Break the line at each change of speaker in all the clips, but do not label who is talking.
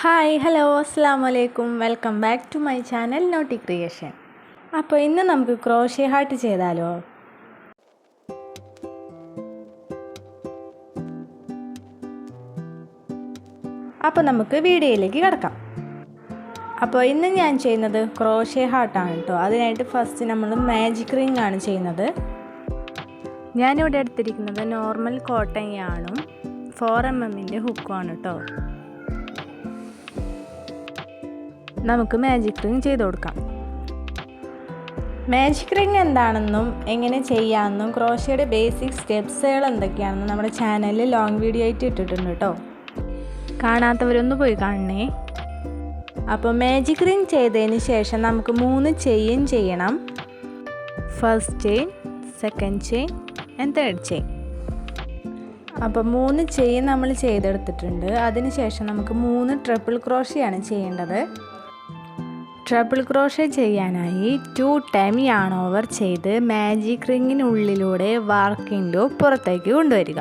Hi hello അസ്സാം വലൈക്കും welcome back to my channel Naughty Creation. അപ്പോൾ ഇന്ന് നമുക്ക് ക്രോഷ്യ ഹാർട്ട് ചെയ്താലോ? അപ്പോൾ നമുക്ക് വീഡിയോയിലേക്ക് കിടക്കാം. അപ്പോൾ ഇന്ന് ഞാൻ ചെയ്യുന്നത് ക്രോഷ്യ ഹാർട്ടാണ് കേട്ടോ. അതിനായിട്ട് ഫസ്റ്റ് നമ്മൾ മാജിക് റിംഗ് ആണ് ചെയ്യുന്നത്. ഞാനിവിടെ എടുത്തിരിക്കുന്നത് നോർമൽ കോട്ടൺ യാണും 4mm ഹുക്കുമാണ് കേട്ടോ. നമുക്ക് മാജിക് റിംഗ് ചെയ്ത് കൊടുക്കാം. മാജിക് റിംഗ് എന്താണെന്നും എങ്ങനെ ചെയ്യാമെന്നും ക്രോഷ്യയുടെ ബേസിക് സ്റ്റെപ്സുകൾ എന്തൊക്കെയാണെന്നും നമ്മുടെ ചാനലിൽ ലോങ് വീഡിയോ ആയിട്ട് ഇട്ടിട്ടുണ്ട് കേട്ടോ. കാണാത്തവരൊന്ന് പോയി കാണണേ. അപ്പോൾ മാജിക് റിംഗ് ചെയ്തതിന് ശേഷം നമുക്ക് 3 ചെയിൻ ചെയ്യണം. First chain, second chain and third chain. അപ്പോൾ 3 ചെയിൻ നമ്മൾ ചെയ്തെടുത്തിട്ടുണ്ട്. അതിനുശേഷം നമുക്ക് 3 ട്രിപ്പിൾ ക്രോഷ്യയാണ് ചെയ്യേണ്ടത്. ട്രിപ്പിൾ ക്രോഷ്യ ചെയ്യാനായി 2 ടൈം യാൺ ഓവർ ചെയ്ത് മാജിക് റിങ്ങിനുള്ളിലൂടെ വർക്കിംഗ് ലൂപ്പ് പുറത്തേക്ക് കൊണ്ടുവരിക.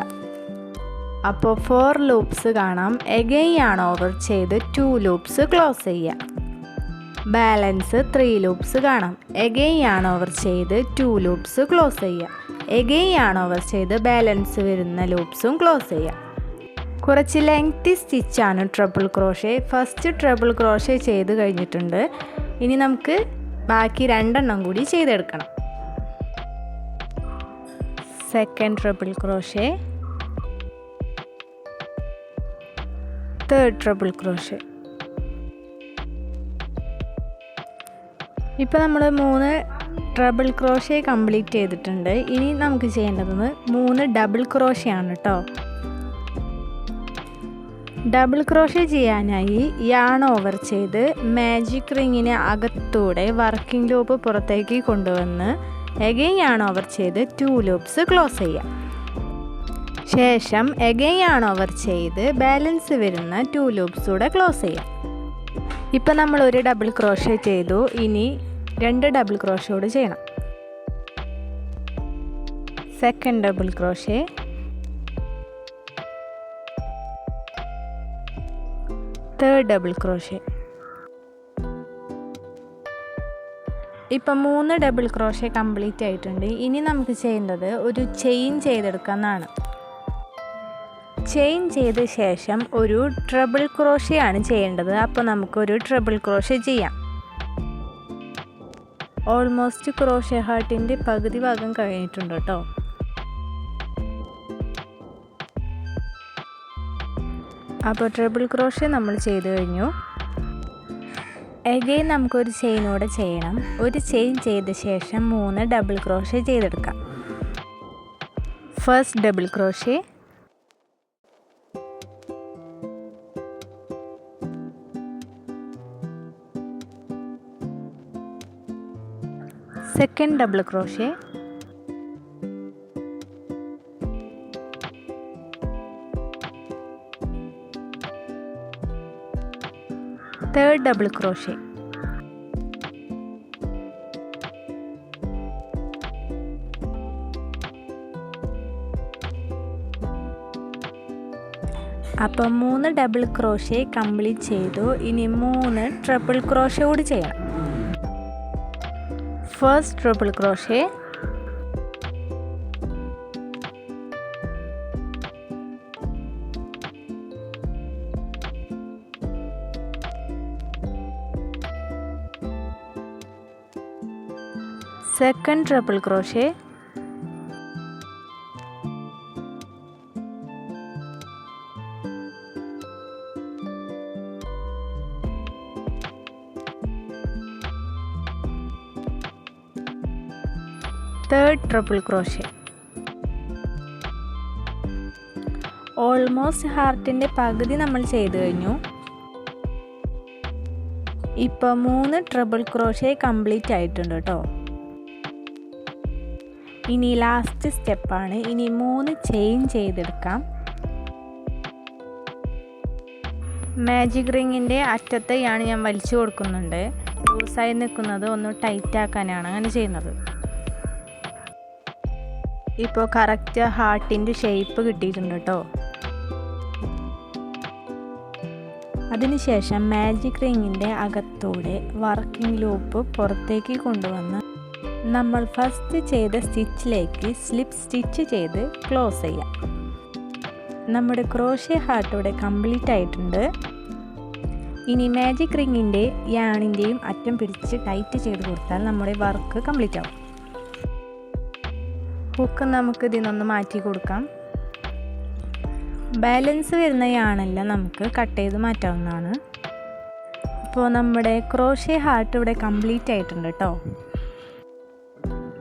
അപ്പോൾ 4 ലൂപ്സ് കാണാം. എഗെയിൻ യാൺ ഓവർ ചെയ്ത് 2 ലൂപ്സ് ക്ലോസ് ചെയ്യുക. ബാലൻസ് 3 ലൂപ്സ് കാണാം. എഗെയിൻ യാൺ ഓവർ ചെയ്ത് 2 ലൂപ്സ് ക്ലോസ് ചെയ്യുക. എഗെയിൻ യാൺ ഓവർ ചെയ്ത് ബാലൻസ് വരുന്ന ലൂപ്സും ക്ലോസ് ചെയ്യുക. കുറച്ച് ലെങ്തി സ്റ്റിച്ചാണ് triple crochet. First triple crochet ചെയ്ത് കഴിഞ്ഞിട്ടുണ്ട്. ഇനി നമുക്ക് ബാക്കി 2 എണ്ണം കൂടി ചെയ്തെടുക്കണം. Second triple crochet, third triple crochet. ഇപ്പോൾ നമ്മൾ 3 ട്രിപ്പിൾ ക്രോഷ്യ കംപ്ലീറ്റ് ചെയ്തിട്ടുണ്ട്. ഇനി നമുക്ക് ചെയ്യേണ്ടത് 3 ഡബിൾ ക്രോഷ്യ ആണ് കേട്ടോ. ഡബിൾ ക്രോഷ്യ ചെയ്യാനായി യാൺ ഓവർ ചെയ്ത് മാജിക് റിങ്ങിന് അകത്തൂടെ വർക്കിംഗ് ലൂപ്പ് പുറത്തേക്ക് കൊണ്ടുവന്ന് എഗെയിൻ യാൺ ഓവർ ചെയ്ത് 2 ലൂപ്സ് ക്ലോസ് ചെയ്യാം. ശേഷം എഗെയിൻ യാൺ ഓവർ ചെയ്ത് ബാലൻസ് വരുന്ന 2 ലൂപ്സ് കൂടെ ക്ലോസ് ചെയ്യാം. ഇപ്പം നമ്മൾ ഒരു ഡബിൾ ക്രോഷ്യ ചെയ്തു. ഇനി 2 ഡബിൾ ക്രോഷ്യ കൂടെ ചെയ്യണം. Second double crochet, third double crochet. ഇപ്പം 3 ഡബിൾ ക്രോഷ്യ കംപ്ലീറ്റ് ആയിട്ടുണ്ട്. ഇനി നമുക്ക് ചെയ്യേണ്ടത് ഒരു ചെയിൻ ചെയ്തെടുക്കാമെന്നാണ്. ചെയിൻ ചെയ്ത ശേഷം ഒരു ട്രിപ്പിൾ ക്രോഷ്യ ആണ് ചെയ്യേണ്ടത്. അപ്പോൾ നമുക്കൊരു ട്രിപ്പിൾ ക്രോഷ്യ ചെയ്യാം. ഓൾമോസ്റ്റ് ക്രോഷ്യ ഹാർട്ടിൻ്റെ പകുതി ഭാഗം കഴിഞ്ഞിട്ടുണ്ട് കേട്ടോ. അപ്പോൾ ട്രിപ്പിൾ ക്രോഷ്യ നമ്മൾ ചെയ്ത് കഴിഞ്ഞു. എഗെയിൻ നമുക്കൊരു ചെയിനൂടെ ചെയ്യണം. ഒരു ചെയിൻ ചെയ്ത ശേഷം 3 ഡബിൾ ക്രോഷ്യ ചെയ്തെടുക്കാം. First double crochet, second double crochet, third double crochet. അപ്പം 3 ഡബിൾ ക്രോഷ്യ കംപ്ലീറ്റ് ചെയ്തു. ഇനി 3 ട്രിപ്പിൾ ക്രോഷ്യ കൂടി ചെയ്യണം. First triple crochet, second triple crochet, third triple crochet. Almost ഹാർട്ടിൻ്റെ പകുതി നമ്മൾ ചെയ്ത് കഴിഞ്ഞു. ഇപ്പോൾ 3 ട്രിപ്പിൾ ക്രോഷ്യ കംപ്ലീറ്റ് ആയിട്ടുണ്ട് കേട്ടോ. ഇനി ലാസ്റ്റ് സ്റ്റെപ്പാണ്. ഇനി 3 ചെയിൻ ചെയ്തെടുക്കാം. മാജിക് റിങ്ങിൻ്റെ അറ്റത്തെയാണ് ഞാൻ വലിച്ചു കൊടുക്കുന്നുണ്ട്. ലൂസായി നിൽക്കുന്നത് ഒന്ന് ടൈറ്റ് ആക്കാനാണ് അങ്ങനെ ചെയ്യുന്നത്. ഇപ്പോൾ കറക്റ്റ് ഹാർട്ടിൻ്റെ ഷേപ്പ് കിട്ടിയിട്ടുണ്ട് കേട്ടോ. അതിനുശേഷം മാജിക് റിങ്ങിൻ്റെ അകത്തൂടെ വർക്കിംഗ് ലൂപ്പ് പുറത്തേക്ക് കൊണ്ടുവന്ന് നമ്മൾ ഫസ്റ്റ് ചെയ്ത സ്റ്റിച്ചിലേക്ക് സ്ലിപ്പ് സ്റ്റിച്ച് ചെയ്ത് ക്ലോസ് ചെയ്യാം. നമ്മുടെ ക്രോഷ്യ ഹാർട്ട് ഇവിടെ കംപ്ലീറ്റ് ആയിട്ടുണ്ട്. ഇനി മാജിക് റിങ്ങിൻ്റെ യാണിൻ്റെയും അറ്റം പിടിച്ച് ടൈറ്റ് ചെയ്ത് കൊടുത്താൽ നമ്മുടെ വർക്ക് കംപ്ലീറ്റ് ആവും. ഹുക്ക് നമുക്ക് ഇതിനൊന്ന് മാറ്റി കൊടുക്കാം. ബാലൻസ് വരുന്ന യാണെല്ലാം നമുക്ക് കട്ട് ചെയ്ത് മാറ്റാവുന്നതാണ്. അപ്പോൾ നമ്മുടെ ക്രോഷ്യ ഹാർട്ട് ഇവിടെ കംപ്ലീറ്റ് ആയിട്ടുണ്ട് കേട്ടോ.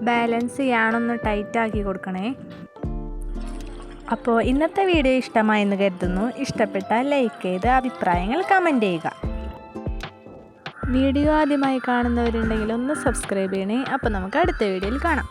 ബാലൻസ് യാണൊന്ന് ടൈറ്റ് ആക്കി കൊടുക്കണേ. അപ്പോൾ ഇന്നത്തെ വീഡിയോ ഇഷ്ടമായെന്ന് കരുതുന്നു. ഇഷ്ടപ്പെട്ടാൽ ലൈക്ക് ചെയ്ത് അഭിപ്രായങ്ങൾ കമൻറ്റ് ചെയ്യുക. വീഡിയോ ആദ്യമായി കാണുന്നവരുണ്ടെങ്കിൽ ഒന്ന് സബ്സ്ക്രൈബ് ചെയ്യണേ. അപ്പോൾ നമുക്ക് അടുത്ത വീഡിയോയിൽ കാണാം.